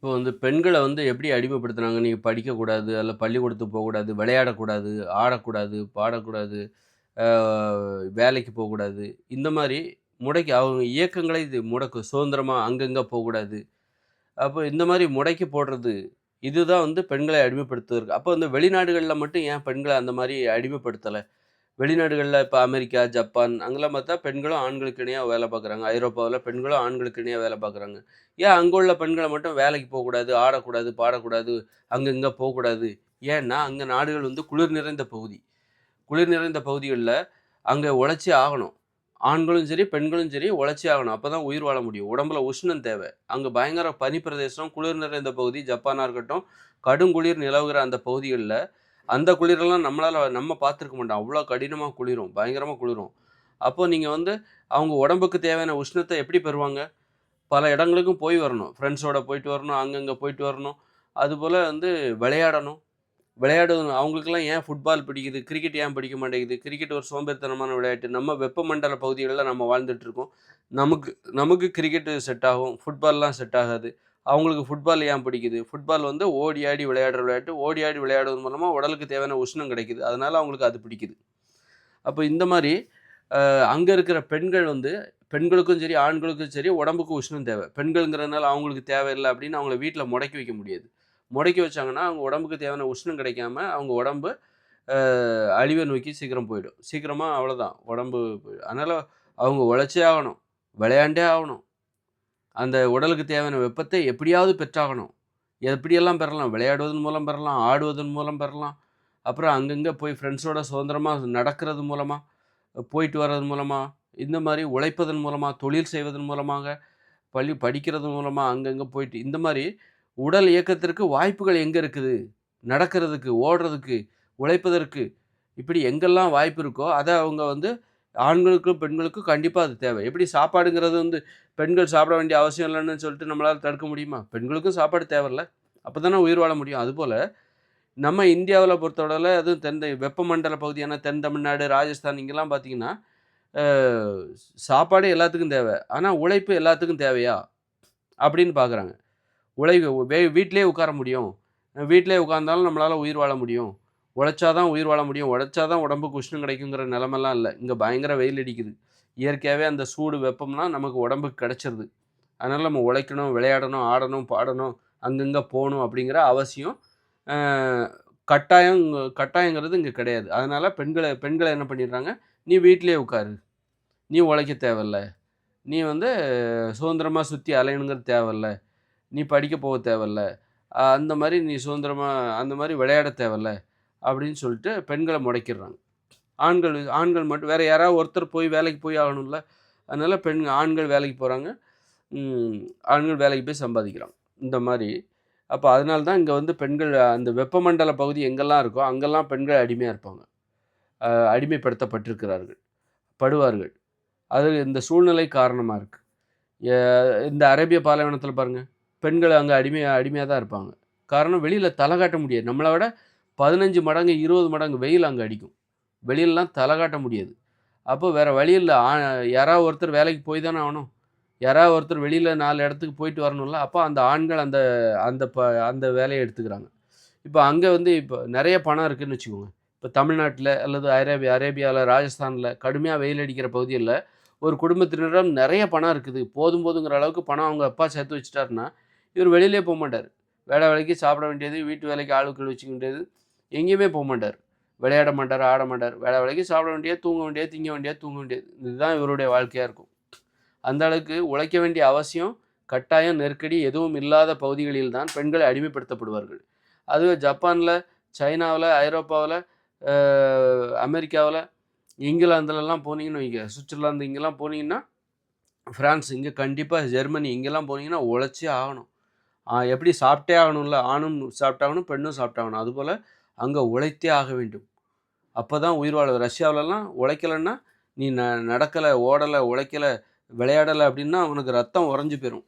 இப்போ வந்து பெண்கள வந்து எப்படி அடிமைப்படுத்துனாங்க? நீங்க படிக்கக்கூடாது, அல்ல பள்ளிக்கூடத்துக்கு போகக்கூடாது, விளையாடக்கூடாது, ஆடக்கூடாது, பாடக்கூடாது, ஆ வேலைக்கு போகக்கூடாது. இந்த மாரி முடக்கி அவங்க இயக்கங்களே இது முடக்கும். சுதந்திரமா அங்கங்க போகக்கூடாது. அப்போ இந்த மாரி முடக்கி போடுறது, இதுதான் வந்து பெண்களை அடிமைப்படுத்துவதற்கு. அப்போ வந்து வெளிநாடுகள்ல மட்டும் ஏன் பெண்கள அந்த மாரி அடிமைப்படுத்தல? வெளிநாடுகள்ல இப்ப அமெரிக்கா, ஜப்பான் அங்கலாம் பார்த்தா பெண்களும் ஆண்களுக்கு இணையா வேலை பார்க்குறாங்க. ஐரோப்பாவுல பெண்களும் ஆண்களுக்கு இணையா வேலை பார்க்குறாங்க. ஏன் அங்க உள்ள பெண்கள மட்டும் வேலைக்கு போக்கூடாது, ஆடக்கூடாது, பாடக்கூடாது, அங்க இங்க போக்கூடாது? ஏன்னா, அங்க நாடுகள் வந்து குளிர் நிறைந்த பகுதி. குளிர் நிறைந்த பகுதிகள்ல அங்க உழைச்சே ஆகணும். ஆண்களும் சரி, பெண்களும் சரி உழைச்சே ஆகணும். அப்பதான் உயிர் வாழ முடியும். உடம்புல உஷ்ணம் தேவை. அங்க பயங்கர பனி பிரதேசம், குளிர் நிறைந்த பகுதி ஜப்பானா இருக்கட்டும், கடுங்குளிர் நிலவுகிற அந்த பகுதிகள்ல அந்த குளிரெல்லாம் நம்ம பார்த்துருக்க மாட்டோம். அவ்ளோ கடினமா குளிரும். பயங்கரமா குளிரும். அப்போ நீங்க வந்து அவங்க உடம்புக்கு தேவையான உஷ்ணத்த எப்படி பெறுவாங்க? பல இடங்களுக்கும் போய் வரணும். ஃப்ரெண்ட்ஸோட போயிட்டு வரணும். அங்கங்க போயிட்டு வரணும். அதுபோல வந்து விளையாடணும். விளையாடணும். அவங்களுக்கெல்லாம் ஏன் ஃபுட்பால் பிடிக்குது? கிரிக்கெட் ஏன் பிடிக்க மாட்டேங்குது? கிரிக்கெட் ஒரு சோம்பேறித்தனமான விளையாட்டு. நம்ம வெப்பமண்டல பகுதிகள்ல நம்ம வாழ்ந்துட்டு இருக்கோம். நமக்கு நமக்கு கிரிக்கெட் செட் ஆகும். ஃபுட்பால்லாம் செட் ஆகாது. அவங்களுக்கு ஃபுட்பால் ஏன் பிடிக்குது? ஃபுட்பால் வந்து ஓடி ஆடி விளையாடுற விளையாட்டு. ஓடி ஆடி விளையாடுவதன் மூலமா உடலுக்கு தேவையான உஷ்ணம் கிடைக்குது. அதனால அவங்களுக்கு அது பிடிக்குது. அப்ப இந்த மாரி அங்க இருக்கிற பெண்கள் வந்து பெண்களுக்கும் சரி, ஆண்களுக்கும் சரி உடம்புக்கு உஷ்ணம் தேவை. பெண்கள்ங்கிறதுனால அவங்களுக்கு தேவையில்ல அப்படின்னு அவங்கள வீட்ல முடக்கி வைக்க முடியாது. முடக்கி வச்சாங்கன்னா, அவங்க உடம்புக்கு தேவையான உஷ்ணம் கிடைக்காம, அவங்க உடம்பு அ அழிவை நோக்கி சீக்கிரம் போயிடும். சீக்கிரமா அவ்வளோதான். உடம்பு போயிடும். அதனால அவங்க உழைச்சே ஆகணும். விளையாண்டே ஆகணும். அந்த உடலுக்கு தேவையான வெப்பத்தை எப்படியாவது பெற்றாகணும். எப்படியெல்லாம் பெறலாம்? விளையாடுவதன் மூலம் பெறலாம், ஆடுவதன் மூலம் பெறலாம். அப்புறம் அங்கங்க போய் ஃப்ரெண்ட்ஸோட சுதந்திரமா நடக்கிறது மூலமா, போயிட்டு வர்றது மூலமா, இந்த மாரி உழைப்பதன் மூலமா, தொழில் செய்வதன் மூலமாக, பள்ளி படிக்கிறது மூலமா அங்கங்க போயிட்டு இந்த மாரி உடல் இயக்கத்திற்கு வாய்ப்புகள் எங்க இருக்குது? நடக்கிறதுக்கு, ஓடுறதுக்கு, உழைப்பதற்கு, இப்படி எங்கெல்லாம் வாய்ப்பு இருக்கோ, அத அவங்க வந்து ஆண்களுக்கும், பெண்களுக்கும் கண்டிப்பா அது தேவை. எப்படி சாப்பாடுங்கிறது வந்து பெண்கள் சாப்பிட வேண்டிய அவசியம் இல்லன்னு சொல்லிட்டு நம்மளால தடுக்க முடியுமா? பெண்களுக்கும் சாப்பாடு தேவைல்ல. அப்ப தானே உயிர் வாழ முடியும். அதுபோல நம்ம இந்தியாவுல பொறுத்தளவுல அதுவும் வெப்பமண்டல பகுதியான தென் தமிழ்நாடு, ராஜஸ்தான் இங்கெல்லாம் பார்த்தீங்கன்னா, அ சாப்பாடு எல்லாத்துக்கும் தேவை. ஆனா உழைப்பு எல்லாத்துக்கும் தேவையா? அப்படின்னு பார்க்குறாங்க. வீட்லயே உட்கார முடியும். வீட்லயே உட்கார்ந்தாலும் நம்மளால உயிர் வாழ முடியும். உழைச்சா தான் உயிர் வாழ முடியும். உழைச்சா தான் உடம்புக்கு உஷ்ணம் கிடைக்குங்கிற நிலைமைலாம் இல்ல. இங்க பயங்கர வெயில் அடிக்குது. இயற்கையாவே அந்த சூடு, வெப்பம்லாம் நமக்கு உடம்புக்கு கிடைச்சிருது. அதனால நம்ம உழைக்கணும், விளையாடணும், ஆடணும், பாடணும், அங்கங்க போணும் அப்படிங்கிற அவசியம், அ கட்டாயம் கட்டாயங்கிறது இங்க கிடையாது. அதனால பெண்கள பெண்கள என்ன பண்ணிடுறாங்க, "நீ வீட்லயே உட்காரு. நீ உழைக்க தேவையில்ல. நீ வந்து சுதந்திரமா சுத்தி அலையணுங்கிறது தேவையில்ல." நீ படிக்க போக தேவையில்ல. அந்த மாரி நீ சுதந்திரமா அந்த மாரி விளையாட தேவையில்ல. அப்படின்னு சொல்லிட்டு பெண்கள முடக்கிடுறாங்க. ஆண்கள் ஆண்கள் மட்டும் வேற யாராவது ஒருத்தர் போய் வேலைக்கு போய் ஆகணும்ல. அதனால ஆண்கள் வேலைக்கு போறாங்க. ம் ஆண்கள் வேலைக்கு போய் சம்பாதிக்கிறாங்க. இந்த மாரி அப்ப அதனால தான் இங்க வந்து பெண்கள் அந்த வெப்பமண்டல பகுதி எங்கெல்லாம் இருக்கோ, அங்கெல்லாம் பெண்கள் அடிமையா இருப்பாங்க. அடிமைப்படுத்தப்பட்டிருக்கிறார்கள். படுவார்கள். அது இந்த சூழ்நிலை காரணமா இருக்கு. எ இந்த அரேபிய பாலைவனத்தில பாருங்க. பெண்கள் அங்க அடிமையா தான் இருப்பாங்க. காரணம் வெளியில தல காட்ட முடியாது. நம்மள விட 15 மடங்கு, 20 மடங்கு வெயில் அங்க அடிக்கும். வெளிலலாம் தல காட்ட முடியாது. அப்போ வேற வழி இல்ல. யாராவது ஒருத்தர் வேலைக்கு போய் தானே ஆகணும். யாராவது ஒருத்தர் வெளியில 4 இடத்துக்கு போயிட்டு வரணும்ல. அப்ப அந்த ஆண்கள் அந்த அந்த ப அந்த வேலைய எடுத்துக்கிறாங்க. இப்ப அங்க வந்து இப்ப நெறைய பணம் இருக்குன்னு வச்சுக்கோங்க. இப்ப தமிழ்நாட்ல அல்லது அரேபியால, ராஜஸ்தான்ல கடுமையா வெயில் அடிக்கிற பகுதிகள்ல ஒரு குடும்பத்தினரிடம் நெறைய பணம் இருக்குது. போதும் போதுங்கிற அளவுக்கு பணம் அவங்க அப்பா சேர்த்து வச்சுட்டாருன்னா, இவரு வெளியிலயே போமாட்டாரு. வேலைக்கு சாப்பிட வேண்டியது, வீட்டு வேலைக்கு ஆளுக்கள் வச்சுக்க வேண்டியது, எங்கேயுமே போமாட்டாரு. விளையாட மாட்டாரு, ஆட மாட்டாரு. வேலைக்கு சாப்பிட வேண்டியது, தூங்க வேண்டியது, திங்க வேண்டியது, தூங்க வேண்டியது. இதுதான் இவருடைய வாழ்க்கையா இருக்கும். அந்த அளவுக்கு உழைக்க வேண்டிய அவசியம், கட்டாயம், நெருக்கடி எதுவும் இல்லாத பகுதிகளில் தான் பெண்கள் அடிமைப்படுத்தப்படுவார்கள். அதுவே ஜப்பான்ல, சைனாவுல, ஐரோப்பாவுல, அ அமெரிக்காவுல, இங்கிலாந்துலலாம் போனீங்கன்னு வைங்க, சுவிட்சர்லாந்து இங்கலாம் போனீங்கன்னா, ஃப்ரான்ஸ் இங்க கண்டிப்பா ஜெர்மனி இங்கலாம் போனீங்கன்னா உழைச்சே ஆகணும். எப்படி சாப்பிட்டே ஆகணும்ல, ஆணும் சாப்பிட்டாகணும், பெண்ணும் சாப்பிட்டாகணும். அதுபோல அங்க உழைத்தே ஆக வேண்டும். அப்பதான் உயிர் வாழ ரஷ்யாவுலலாம் உழைக்கலன்னா, நீ நடக்கல, ஓடல, உழைக்கல, விளையாடல அப்படின்னா, உனக்கு ரத்தம் உறைஞ்சு போயிரும்.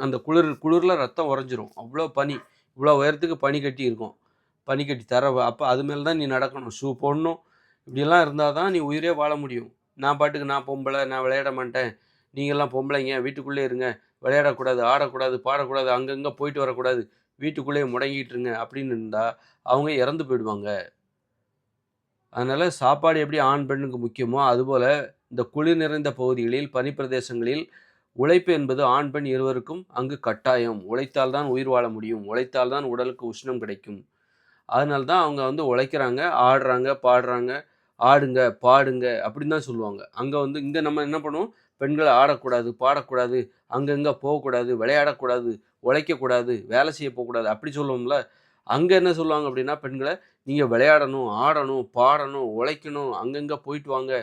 அந்த குளிர்ல ரத்தம் உறைஞ்சிரும். அவ்ளோ பனி. இவ்வளோ உயரத்துக்கு பனிக்கட்டி இருக்கும். பனிக்கட்டி அப்ப அது மேல தான் நீ நடக்கணும். ஷூ போடணும். இப்படியெல்லாம் இருந்தா தான் நீ உயிரே வாழ முடியும். நான் பாட்டுக்கு நான் பொம்பள, நான் விளையாட மாட்டேன். நீங்கலாம் பொம்பளைங்க வீட்டுக்குள்ளே இருங்க. விளையாடக்கூடாது, ஆடக்கூடாது, பாடக்கூடாது, அங்கங்கே போயிட்டு வரக்கூடாது, வீட்டுக்குள்ளேயே முடங்கிட்டு இருங்க அப்படின்னு இருந்தா, அவங்க இறந்து போயிடுவாங்க. அதனால சாப்பாடு எப்படி ஆண், பெண்ணுக்கு முக்கியமோ, அதுபோல இந்த குளிர் நிறைந்த பகுதிகளில், பனிப்பிரதேசங்களில் உழைப்பு என்பது ஆண், பெண் இருவருக்கும் அங்கு கட்டாயம். உழைத்தால் தான் உயிர் வாழ முடியும். உழைத்தால் தான் உடலுக்கு உஷ்ணம் கிடைக்கும். அதனால தான் அவங்க வந்து உழைக்கிறாங்க, ஆடுறாங்க, பாடுறாங்க. ஆடுங்க, பாடுங்க அப்படின்னு தான் சொல்லுவாங்க. அங்க வந்து இங்க நம்ம என்ன பண்ணுவோம், பெண்கள் ஆடக்கூடாது, பாடக்கூடாது, அங்கங்க போகக்கூடாது, விளையாடக்கூடாது, உழைக்கக்கூடாது, வேலை செய்ய போக்கூடாது அப்படி சொல்லுவோம்ல. அங்க என்ன சொல்லுவாங்க அப்படின்னா, பெண்கள நீங்க விளையாடணும், ஆடணும், பாடணும், உழைக்கணும், அங்கங்க போயிட்டு வாங்க.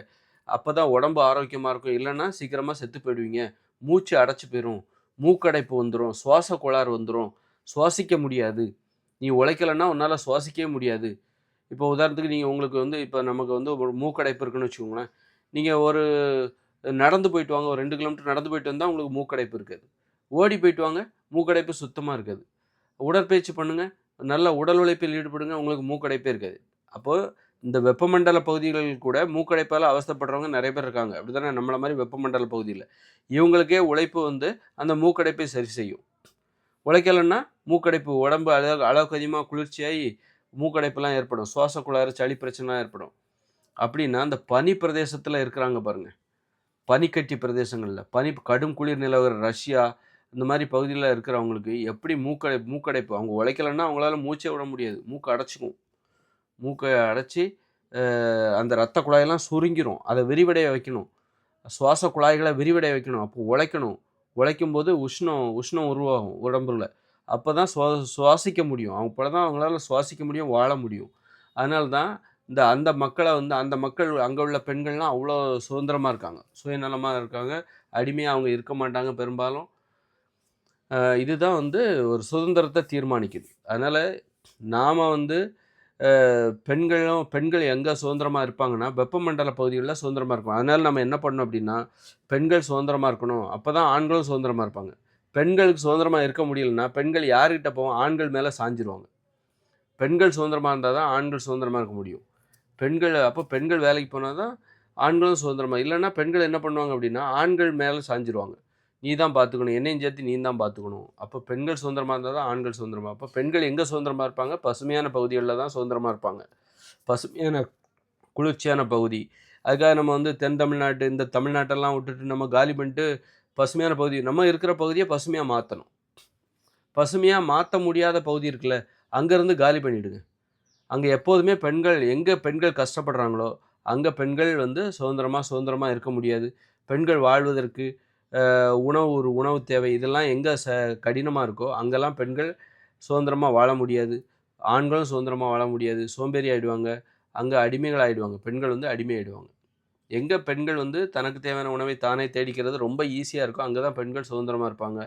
அப்பதான் உடம்பு ஆரோக்கியமா இருக்கும். இல்லன்னா சீக்கிரமா செத்து போயிடுவீங்க. மூச்சு அடைச்சு போயிரும். மூக்கடைப்பு வந்துரும். சுவாச கோளாறு வந்துரும். சுவாசிக்க முடியாது. நீ உழைக்கலன்னா உன்னால சுவாசிக்கவே முடியாது. இப்போ உதாரணத்துக்கு நீங்க உங்களுக்கு வந்து இப்ப நமக்கு வந்து ஒரு மூக்கடைப்பு இருக்குன்னு வச்சுக்கோங்களேன். நீங்க ஒரு நடந்து போயிட்டு வாங்க. ஒரு 2 கிலோமீட்டர் நடந்து போயிட்டு வந்தா உங்களுக்கு மூக்கடைப்பு இருக்காது. ஓடி போயிட்டு வாங்க, மூக்கடைப்பு சுத்தமா இருக்காது. உடற்பயிற்சி பண்ணுங்க. நல்ல உடல் உழைப்பில் ஈடுபடுங்க. உங்களுக்கு மூக்கடைப்பே இருக்காது. அப்போ இந்த வெப்பமண்டல பகுதிகளில் கூட மூக்கடைப்பால அவஸ்தைப்படுறவங்க நெறைய பேர் இருக்காங்க. அப்படித்தானே? நம்மள மாரி வெப்பமண்டல பகுதியில. இவங்களுக்கே உழைப்பு வந்து அந்த மூக்கடைப்பை சரி செய்யும். உழைக்கலன்னா மூக்கடைப்பு உடம்பு அளவுக்கு அதிகமா குளிர்ச்சியாகி மூக்கடைப்புலாம் ஏற்படும். சுவாச கோளாறு, சளி பிரச்சனைலாம் ஏற்படும். அப்படின்னா, அந்த பனி பிரதேசத்தில இருக்கிறாங்க பாருங்க. பனிக்கட்டி பிரதேசங்கள்ல, கடும் குளிர் நிலவர ரஷ்யா, இந்த மாரி பகுதியில இருக்கிறவங்களுக்கு எப்படி மூக்கடைப்பு அவங்க உழைக்கலன்னா அவங்களால மூச்சே விட முடியாது. மூக்கு அடைச்சுக்கும். மூக்க அடைச்சு அந்த ரத்த குழாயெல்லாம் சுருங்கிரும். அத விரிவடைய வைக்கணும். சுவாச குழாய்கள விரிவடைய வைக்கணும். அப்போ உழைக்கணும். உழைக்கும்போது உஷ்ணம் உஷ்ணம் உருவாகும் உடம்புல. அப்பதான் சுவாசிக்க முடியும். அப்பதான் அவங்களால சுவாசிக்க முடியும், வாழ முடியும். அதனால தான் அந்த மக்கள வந்து அந்த மக்கள் அங்க உள்ள பெண்கள்லாம் அவ்வளோ சுதந்திரமா இருக்காங்க. சுயநலமா இருக்காங்க. அடிமையா அவங்க இருக்க மாட்டாங்க பெரும்பாலும். இதுதான் வந்து ஒரு சுதந்திரத்த தீர்மானிக்குது. அதனால நாம வந்து பெண்கள் எங்க சுதந்திரமா இருப்பாங்கன்னா, வெப்பமண்டல பகுதிகள்ல சுதந்திரமா இருப்பாங்க. அதனால நம்ம என்ன பண்ணணும் அப்டின்னா, பெண்கள் சுதந்திரமா இருக்கணும். அப்பதான் ஆண்களும் சுதந்திரமா இருப்பாங்க. பெண்களுக்கு சுதந்திரமா இருக்க முடியலன்னா, பெண்கள் யார்கிட்ட போவோம்? ஆண்கள் மேல சாய்ஞ்சிருவாங்க. பெண்கள் சுதந்திரமா இருந்தா தான் ஆண்கள் சுதந்திரமா இருக்க முடியும். அப்போ பெண்கள் வேலைக்கு போனா தான் ஆண்களும் சுதந்திரமா இல்லன்னா பெண்கள் என்ன பண்ணுவாங்க அப்டின்னா, ஆண்கள் மேல சாய்ஞ்சிருவாங்க. நீ தான் பார்த்துக்கணும். என்னையும் சேர்த்து நீ தான் பார்த்துக்கணும். அப்போ பெண்கள் சுதந்திரமா இருந்தா தான் ஆண்கள் சுதந்திரமா. அப்போ பெண்கள் எங்க சுதந்திரமா இருப்பாங்க? பசுமையான பகுதிகள்ல தான் சுதந்திரமா இருப்பாங்க. பசுமையான குளிர்ச்சியான பகுதி. அதுக்காக நம்ம வந்து தென் தமிழ்நாட்டு, இந்த தமிழ்நாட்டெல்லாம் விட்டுட்டு நம்ம காலி பண்ணிட்டு, பசுமையான பகுதி நம்ம இருக்கிற பகுதிய பசுமையா மாத்தணும். பசுமையா மாத்த முடியாத பகுதி இருக்குல்ல, அங்கருந்து காலி பண்ணிடுங்க. அங்க எப்போதுமே எங்க பெண்கள் கஷ்டப்படுறாங்களோ, அங்க பெண்கள் வந்து சுதந்திரமா இருக்க முடியாது. பெண்கள் வாழ்வதற்கு ஒரு உணவு தேவை. இதெல்லாம் எங்க கடினமா இருக்கோ, அங்கெல்லாம் பெண்கள் சுதந்திரமா வாழ முடியாது. ஆண்களும் சுதந்திரமா வாழ முடியாது. சோம்பேறி ஆயிடுவாங்க. அங்க அடிமைகள் ஆயிடுவாங்க. பெண்கள் வந்து அடிமையாயிடுவாங்க. எங்க பெண்கள் வந்து தனக்கு தேவையான உணவை தானே தேடிக்கிறது ரொம்ப ஈஸியா இருக்கோ, அங்க தான் பெண்கள் சுதந்திரமா இருப்பாங்க.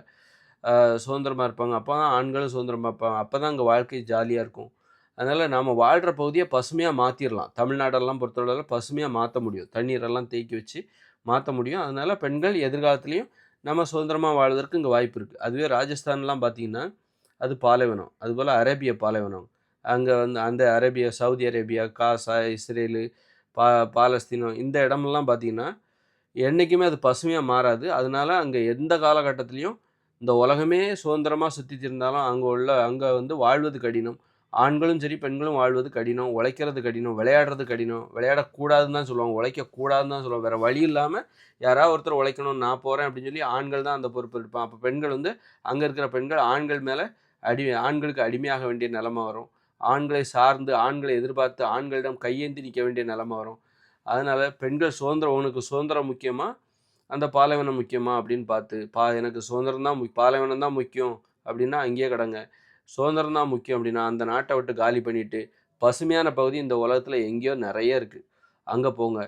சுதந்திரமா இருப்பாங்க. அப்பதான் ஆண்களும் சுதந்திரமா இருப்பாங்க. அப்பதான் அங்க வாழ்க்கை ஜாலியா இருக்கும். அதனால நாம வாழ்ற பகுதிய பசுமையா மாத்திரலாம். தமிழ்நாடெல்லாம் பொறுத்தளவுல பசுமையா மாத்த முடியும். தண்ணீரெல்லாம் தேக்கி வச்சு மாத்த முடியும். அதனால பெண்கள் எதிர்காலத்திலயும் நம்ம சுதந்திரமா வாழ்வதற்கு இங்க வாய்ப்பு இருக்கு. அதுவே ராஜஸ்தான்லாம் பார்த்தீங்கன்னா, அது பாலைவனம். அதுபோல அரேபிய பாலைவனம். அங்க வந்து அந்த சவுதி அரேபியா, காசா, இஸ்ரேலு, பா பாலஸ்தீனம் இந்த இடமெல்லாம் பார்த்தீங்கன்னா, என்னைக்குமே அது பசுமையா மாறாது. அதனால அங்க எந்த காலகட்டத்திலயும் இந்த உலகமே சுதந்திரமா சுத்திட்டு இருந்தாலும், அங்க வந்து வாழ்வது கடினம். ஆண்களும் சரி, பெண்களும் வாழ்வது கடினம். உழைக்கிறது கடினம். விளையாடுறது கடினம். விளையாடக்கூடாதுன்னு தான் சொல்லுவாங்க. உழைக்கக்கூடாதுன்னு தான் சொல்லுவாங்க. வேற வழி இல்லாம யாராவது ஒருத்தர் உழைக்கணும், நான் போறேன் அப்படின்னு சொல்லி ஆண்கள் தான் அந்த பொறுப்பு எடுப்பான். அப்ப பெண்கள் வந்து அங்க இருக்கிற பெண்கள் ஆண்கள் மேல ஆண்களுக்கு அடிமையாக வேண்டிய நிலைமை வரும். ஆண்களை சார்ந்து, ஆண்களை எதிர்பார்த்து, ஆண்களிடம் கையேந்தி நிக்க வேண்டிய நிலைமை வரும். அதனால பெண்கள் சுதந்திரம் உனக்கு சுதந்திரம் முக்கியமா? அந்த பாலைவனம் முக்கியமா? அப்படின்னு பார்த்து, எனக்கு சுதந்திரம் தான் பாலைவனம் தான் முக்கியம் அப்படின்னா அங்கேயே கடங்க. சுதந்திரம் தான் முக்கியம் அப்படின்னா, அந்த நாட்ட விட்டு காலி பண்ணிட்டு, பசுமையான பகுதி இந்த உலகத்துல எங்கேயோ நெறைய இருக்கு. அங்க போங்க.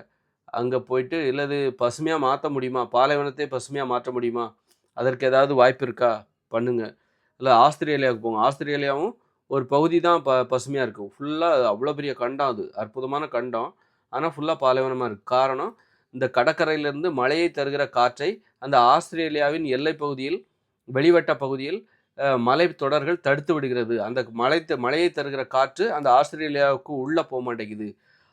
அங்க போயிட்டு இல்ல பசுமையா மாத்த முடியுமா? பாலைவனத்தை பசுமையா மாற்ற முடியுமா? அதற்கு ஏதாவது வாய்ப்பு இருக்கா? பண்ணுங்க. இல்ல ஆஸ்திரேலியாவுக்கு போங்க. ஆஸ்திரேலியாவும் ஒரு பகுதி தான் பசுமையா இருக்கும். ஃபுல்லா அவ்வளோ பெரிய கண்டம் அது. அற்புதமான கண்டம். ஆனா ஃபுல்லா பாலைவனமா இருக்கு. காரணம், இந்த கடற்கரையிலிருந்து மழையை தருகிற காற்றை அந்த ஆஸ்திரேலியாவின் எல்லைப் பகுதியில், வெளிவட்ட பகுதியில் மலைத் தொடர்கள் தடுத்து விடுகிறது. அந்த மழையை தருகிற காற்று அந்த ஆஸ்திரேலியாவுக்கு உள்ள போமாட்டேங்குது.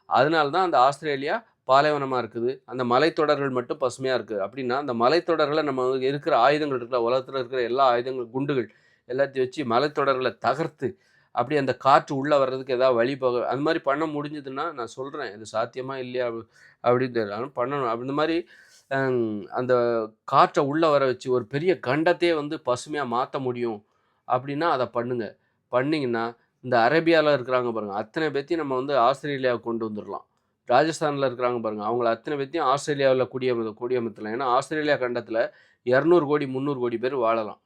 அதனால தான் அந்த ஆஸ்திரேலியா பாலைவனமா இருக்குது. அந்த மலைத்தொடர்கள் மட்டும் பசுமையா இருக்கு. அப்படின்னா, அந்த மலைத்தொடர்கள நம்ம இருக்கிற ஆயுதங்கள் இருக்குல்ல, உலகத்துல இருக்கிற எல்லா ஆயுதங்கள், குண்டுகள் எல்லாத்தையும் வச்சு மலைத்தொடர்கள தகர்த்து, அப்படியே அந்த காற்று உள்ள வர்றதுக்கு ஏதாவது வழி அந்த மாரி பண்ண முடிஞ்சதுன்னா, நான் சொல்றேன். இது சாத்தியமா இல்லையா? அப்படின்னு தெரியல. ஆனா பண்ணணும். அந்த மாரி அந்த காற்ற உள்ள வர வச்சு ஒரு பெரிய கண்டத்தையே பசுமையா மாத்த முடியும். அப்படின்னா, அத பண்ணுங்க. பண்ணீங்கன்னா, இந்த அரேபியால இருக்கிறாங்க பாருங்க. அத்தன பேத்தையும் நம்ம ஆஸ்திரேலியாவுக்கு கொண்டு வந்துரலாம். ராஜஸ்தான்ல இருக்கிறாங்க பாருங்க. அவங்கள அத்தன பேத்தையும் ஆஸ்திரேலியாவுல குடியமர்த்தலாம். ஏன்னா, ஆஸ்திரேலியா கண்டத்தில 200,00,00,000 300,00,00,000 பேர் வாழலாம்.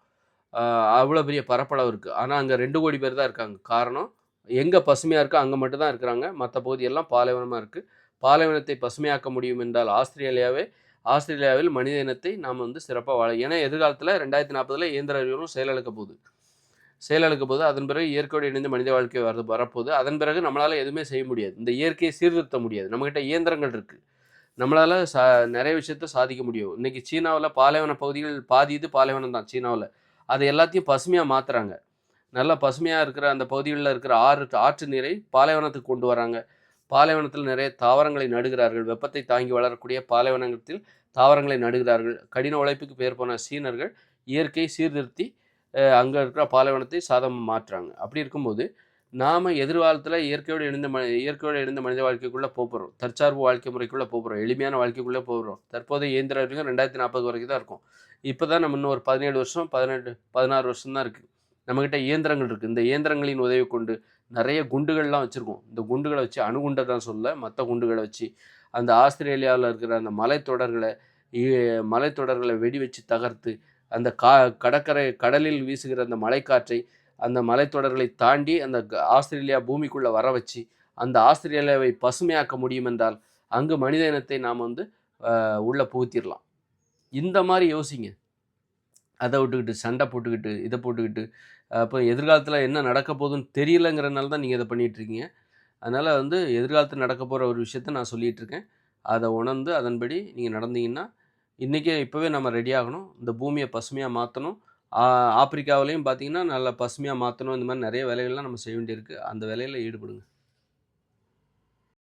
அ அவ்வளோ பெரிய பரப்பளவு இருக்கு. ஆனா, அங்க 2,00,00,000 பேர் தான் இருக்காங்க. காரணம், எங்க பசுமையா இருக்கோ அங்க மட்டும் தான் இருக்கிறாங்க. மத்த பகுதியெல்லாம் பாலைவனமா இருக்கு. பாலைவனத்தை பசுமையாக்க முடியும் என்றால் ஆஸ்திரேலியாவில் மனித இனத்தை நாம் சிறப்பா ஏன்னா எதிர்காலத்தில 2040ல இயந்திர அறிவியலும் செயலிழக்கப் போகுது. செயலிழக்கப் போகுது. அதன் பிறகு இயற்கையோடு இணைந்த மனித வாழ்க்கை வரப்போகுது. அதன் பிறகு நம்மளால எதுவுமே செய்ய முடியாது. இந்த இயற்கையை சீர்திருத்த முடியாது. நம்மகிட்ட இயந்திரங்கள் இருக்கு. நம்மளால நெறைய விஷயத்த சாதிக்க முடியும். இன்னைக்கு சீனாவுல பாலைவன பகுதிகள் பாதி இது பாலைவனம் தான் சீனாவுல. அது எல்லாத்தையும் பசுமையா மாத்துறாங்க. நல்லா பசுமையா இருக்கிற அந்த பகுதிகள்ல இருக்கிற ஆற்று நீரை பாலைவனத்துக்கு கொண்டு வராங்க. பாலைவனத்தில் நிறைய தாவரங்களை நடுகிறார்கள். வெப்பத்தை தாங்கி வளரக்கூடிய பாலைவனத்தில் தாவரங்களை நடுகிறார்கள். கடின உழைப்புக்கு பேர் போன சீனர்கள் இயற்கையை சீர்திருத்தி அங்க இருக்கிற பாலைவனத்தை சாதகமா மாற்றுறாங்க. அப்படி இருக்கும்போது, நாம எதிர்காலத்தில இயற்கையோடு இணைந்த மனித வாழ்க்கைக்குள்ள போப்போறோம். தற்சார்பு வாழ்க்கை முறைக்குள்ள போப்போறோம். எளிமையான வாழ்க்கைக்குள்ள போறோம். தற்போதைய இயந்திர அறிவியல் 2040 வரைக்கும் தான் இருக்கும். இப்ப தான் நம்ம இன்னும் ஒரு 17 வருஷம், 18, 16 வருஷம் தான் இருக்கு. நம்மகிட்ட இயந்திரங்கள் இருக்கு. இந்த இயந்திரங்களின் உதவி கொண்டு நெறைய குண்டுகள்லாம் வச்சிருக்கோம். இந்த குண்டுகள வச்சு அணுகுண்ட தான் சொல்லல, மத்த குண்டுகள வச்சு அந்த ஆஸ்திரேலியாவுல இருக்கிற அந்த இ மலைத்தொடர்கள வெடி வச்சு தகர்த்து, அந்த கடலில் வீசுகிற அந்த மழைக்காற்றை, அந்த மலைத்தொடர்களை தாண்டி அந்த ஆஸ்திரேலியா பூமிக்குள்ள வர வச்சு, அந்த ஆஸ்திரேலியாவை பசுமையாக்க முடியும் என்றால், அங்கு மனித இனத்தை நாம உள்ள புகுத்திறலாம். இந்த மாரி யோசிங்க. அத விட்டுக்கிட்டு, சண்டை போட்டுக்கிட்டு, இத போட்டுக்கிட்டு, அப்ப எதிர்காலத்தில என்ன நடக்க போதுன்னு தெரியலங்கிறனால தான் நீங்க இத பண்ணிட்டுருக்கீங்க. அதனால எதிர்காலத்தில நடக்க போற ஒரு விஷயத்த நான் சொல்லிட்டுருக்கேன். அத உணர்ந்து அதன்படி நீங்க நடந்தீங்கன்னா, இன்னைக்கே இப்பவே நம்ம ரெடி ஆகணும். இந்த பூமிய பசுமையா மாத்தணும். ஆ ஆப்பிரிக்காவிலயும் பார்த்தீங்கன்னா, நல்லா பசுமையா மாத்தணும். இந்த மாரி நெறைய வேலைகள்லாம் நம்ம செய்ய வேண்டியிருக்கு. அந்த வேலையில ஈடுபடுங்க.